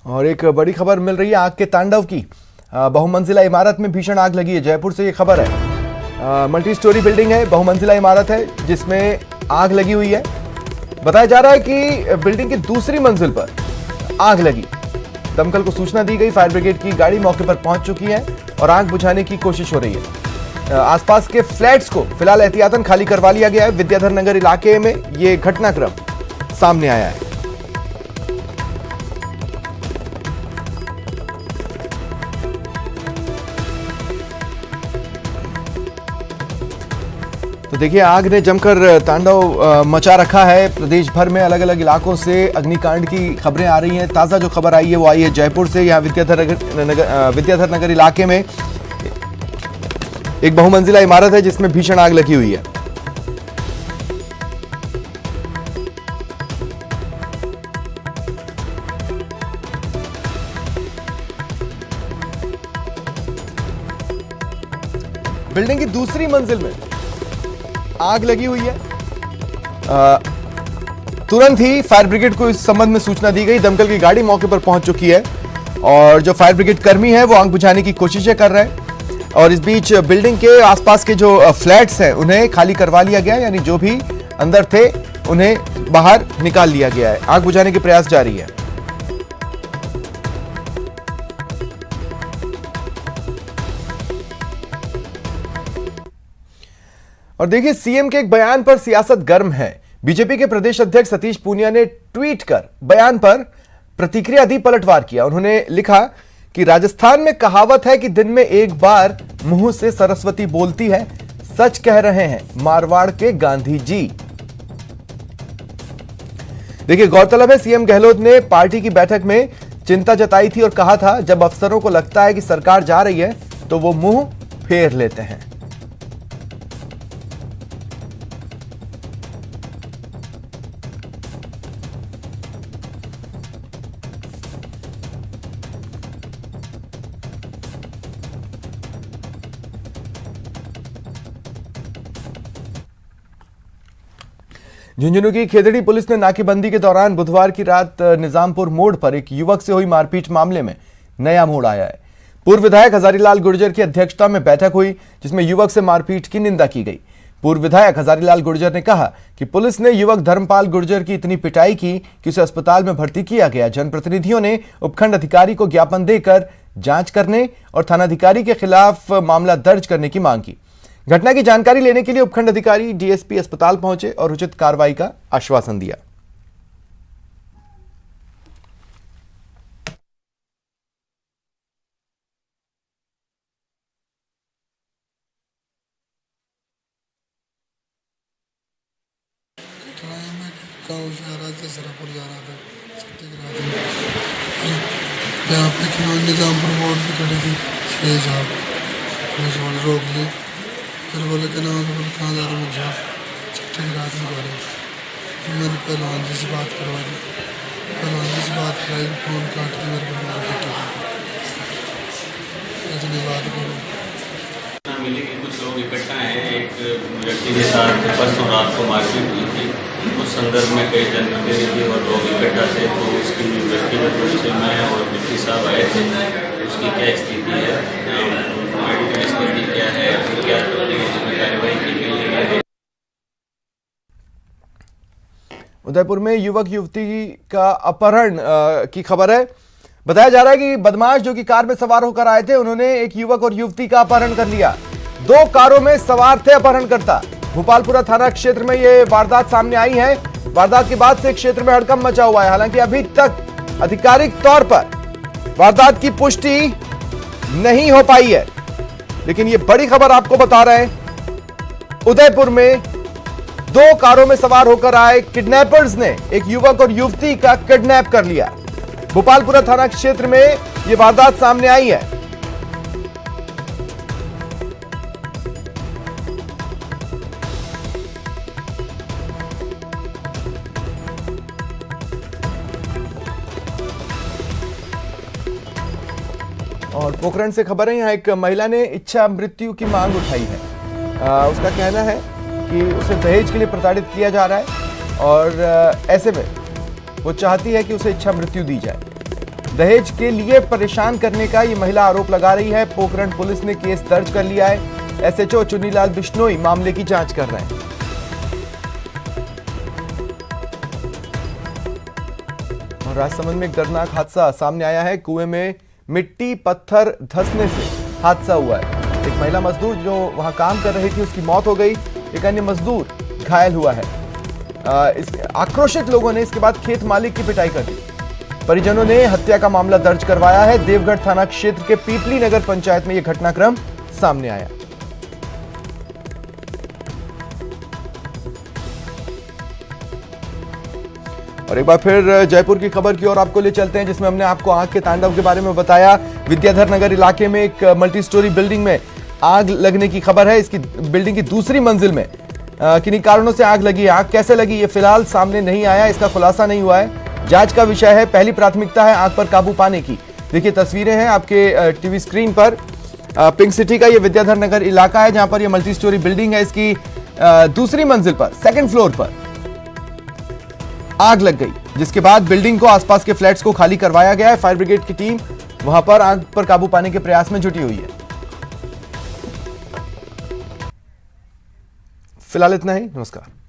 और एक बड़ी खबर मिल रही है आग के तांडव की। बहुमंजिला इमारत में भीषण आग लगी है। जयपुर से ये खबर है। मल्टी स्टोरी बिल्डिंग है, बहुमंजिला इमारत है जिसमें आग लगी हुई है। बताया जा रहा है कि बिल्डिंग की दूसरी मंजिल पर आग लगी। दमकल को सूचना दी गई, फायर ब्रिगेड की गाड़ी मौके पर पहुंच चुकी है और आग बुझाने की कोशिश हो रही है। आसपास के फ्लैट्स को फिलहाल एहतियातन खाली करवा लिया गया है। विद्याधर नगर इलाके में यह घटनाक्रम सामने आया है। तो देखिए, आग ने जमकर तांडव मचा रखा है। प्रदेश भर में अलग अलग इलाकों से अग्निकांड की खबरें आ रही हैं। ताजा जो खबर आई है वो आई है जयपुर से। यहाँ विद्याधर नगर इलाके में एक बहुमंजिला इमारत है जिसमें भीषण आग लगी हुई है। बिल्डिंग की दूसरी मंजिल में आग लगी हुई है। तुरंत ही फायर ब्रिगेड को इस संबंध में सूचना दी गई। दमकल की गाड़ी मौके पर पहुंच चुकी है और जो फायर ब्रिगेड कर्मी है वो आग बुझाने की कोशिशें कर रहे हैं। और इस बीच बिल्डिंग के आसपास के जो फ्लैट्स हैं उन्हें खाली करवा लिया गया है, यानी जो भी अंदर थे उन्हें बाहर निकाल लिया गया है। आग बुझाने के प्रयास जारी है। और देखिए, सीएम के एक बयान पर सियासत गर्म है। बीजेपी के प्रदेश अध्यक्ष सतीश पूनिया ने ट्वीट कर बयान पर प्रतिक्रिया दी, पलटवार किया। उन्होंने लिखा कि राजस्थान में कहावत है कि दिन में एक बार मुंह से सरस्वती बोलती है। सच कह रहे हैं मारवाड़ के गांधी जी। देखिए, गौरतलब है सीएम गहलोत ने पार्टी की बैठक में चिंता जताई थी और कहा था जब अफसरों को लगता है कि सरकार जा रही है तो वो मुंह फेर लेते हैं। झुंझुनू की खेतड़ी पुलिस ने नाकेबंदी के दौरान बुधवार की रात निजामपुर मोड़ पर एक युवक से हुई मारपीट मामले में नया मोड़ आया है। पूर्व विधायक हजारीलाल गुर्जर की अध्यक्षता में बैठक हुई जिसमें युवक से मारपीट की निंदा की गई। पूर्व विधायक हजारीलाल गुर्जर ने कहा कि पुलिस ने युवक धर्मपाल गुर्जर की इतनी पिटाई की कि उसे अस्पताल में भर्ती किया गया। जनप्रतिनिधियों ने उपखंड अधिकारी को ज्ञापन देकर जांच करने और थानाधिकारी के खिलाफ मामला दर्ज करने की मांग की। घटना की जानकारी लेने के लिए उपखंड अधिकारी डीएसपी अस्पताल पहुंचे और उचित कार्रवाई का आश्वासन दिया। यहाँ पे निजामपुर मोड़ पे खड़ी थी 6 साहब, मुझे रोक ली। फिर बोले कि ना कहाँ जा रहे मुझे छुट्टी की रात में बोले। मैंने पहलवान जी से बात करवा दी। पहलवान जी से बात कराई, फ़ोन काट के मेरे को मार पीटा। इतनी बात करो। मिली कि कुछ लोग इकट्ठा हैं, एक व्यक्ति के साथ परसों रात को मारपीट हुई थी। उस संदर्भ में कई जनप्रतिनिधि और लोग इकट्ठा थे, तो उसकी व्यक्तिगत रूप से मैं और डिप्टी साहब आए थे। उसकी क्या स्थिति है, मेडिकल स्थिति क्या है, क्या कार्रवाई की गई है। उदयपुर में युवक युवती का अपहरण की खबर है। बताया जा रहा है कि बदमाश जो कि कार में सवार होकर आए थे उन्होंने एक युवक और युवती का अपहरण कर लिया। 2 कारों में सवार थे अपहरणकर्ता। भोपालपुरा थाना क्षेत्र में यह वारदात सामने आई है। वारदात के बाद से क्षेत्र में हड़कंप मचा हुआ है। हालांकि अभी तक आधिकारिक तौर पर वारदात की पुष्टि नहीं हो पाई है, लेकिन यह बड़ी खबर आपको बता रहे हैं। उदयपुर में 2 कारों में सवार होकर आए किडनैपर्स ने एक युवक और युवती का किडनैप कर लिया। भोपालपुरा थाना क्षेत्र में यह वारदात सामने आई है। और पोखरण से खबर है, यहां एक महिला ने इच्छा मृत्यु की मांग उठाई है। उसका कहना है कि उसे दहेज के लिए प्रताड़ित किया जा रहा है और ऐसे में वो चाहती है कि उसे इच्छा मृत्यु दी जाए। दहेज के लिए परेशान करने का ये महिला आरोप लगा रही है। पोखरण पुलिस ने केस दर्ज कर लिया है। एसएचओ चुन्नीलाल बिश्नोई मामले की जांच कर रहे हैं। और राजसमंद में एक दर्दनाक हादसा सामने आया है। कुएं में मिट्टी पत्थर धंसने से हादसा हुआ है। एक महिला मजदूर जो वहां काम कर रही थी उसकी मौत हो गई। एक अन्य मजदूर घायल हुआ है। आक्रोशित लोगों ने इसके बाद खेत मालिक की पिटाई कर दी। परिजनों ने हत्या का मामला दर्ज करवाया है। देवगढ़ थाना क्षेत्र के पीपली नगर पंचायत में यह घटनाक्रम सामने आया। और एक बार फिर जयपुर की खबर की ओर आपको ले चलते हैं, जिसमें हमने आपको आग के तांडव के बारे में बताया। विद्याधर नगर इलाके में एक मल्टी स्टोरी बिल्डिंग में आग लगने की खबर है। इसकी बिल्डिंग की दूसरी मंजिल में किन्हीं कारणों से आग लगी है। आग कैसे लगी ये फिलहाल सामने नहीं आया, इसका खुलासा नहीं हुआ है। जांच का विषय है। पहली प्राथमिकता है आग पर काबू पाने की। देखिए तस्वीरें हैं आपके टीवी स्क्रीन पर। पिंक सिटी का ये विद्याधर नगर इलाका है जहां पर ये मल्टी स्टोरी बिल्डिंग है। इसकी दूसरी मंजिल पर सेकंड फ्लोर पर आग लग गई, जिसके बाद बिल्डिंग को आसपास के फ्लैट्स को खाली करवाया गया है। फायर ब्रिगेड की टीम वहां पर आग पर काबू पाने के प्रयास में जुटी हुई है। फिलहाल इतना ही। नमस्कार।